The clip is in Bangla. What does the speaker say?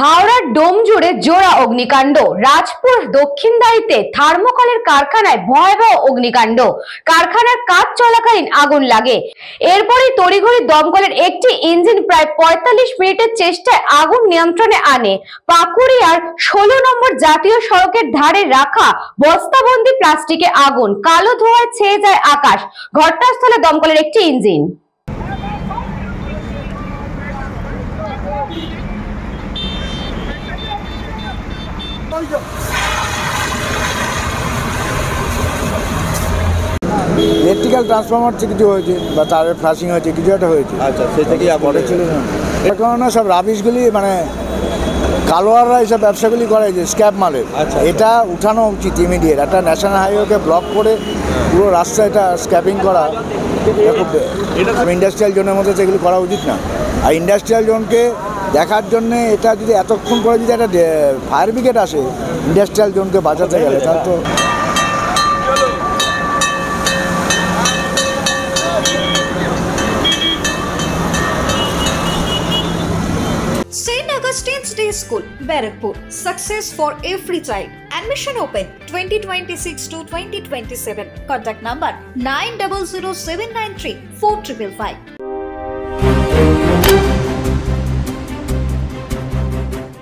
হাওড়ার ডোম জুড়ে জোড়া অগ্নিকাণ্ড। রাজপুর দক্ষিণদাইতে থার্মোকলের কারখানায় ভয়াবহ অগ্নিকাণ্ড। কারখানার কাজ চলাকালীন আগুন লাগে। এরপরই তড়িঘড়ি দমকলের একটি ইঞ্জিন প্রায় ৪৫ মিনিটের চেষ্টায় আগুন নিয়ন্ত্রণে আনে। পাকুড়িয়ার ১৬ নম্বর জাতীয় সড়কের ধারে রাখা বস্তাবন্দি প্লাস্টিকে আগুন, কালো ধোঁয়ায় ছেয়ে যায় আকাশ। ঘটনাস্থলে দমকলের একটি ইঞ্জিন। ইলেকট্রিক্যাল ট্রান্সফরমার থেকে কিছু হয়েছে বা তারের ফ্লাশিং হয়েছে, কিছু একটা হয়েছে। আচ্ছা, সেই থেকেই পরে ছিল না। এর কারণে সব রাবিশগুলি মানে কালোয়াররা এইসব ব্যবসাগুলি করে যে স্ক্র্যাপ মালের। আচ্ছা, এটা উঠানো উচিত ইমিডিয়েট। একটা ন্যাশনাল হাইওয়েকে ব্লক করে পুরো রাস্তা এটা স্ক্র্যাপিং করা খুব ইন্ডাস্ট্রিয়াল জোনের মধ্যে সেগুলি করা উচিত না। আর ইন্ডাস্ট্রিয়াল জোনকে দেখার জন্যে এটা যদি এতক্ষণ পরে যদি একটা ফায়ার ব্রিগেড আসে ইন্ডাস্ট্রিয়াল জোনকে বাঁচাতে গেলে, তাহলে তো St. Augustine's Day School, Barakpur. Success for every child. Admission open 2026 to 2027. Contact number 900793 4555.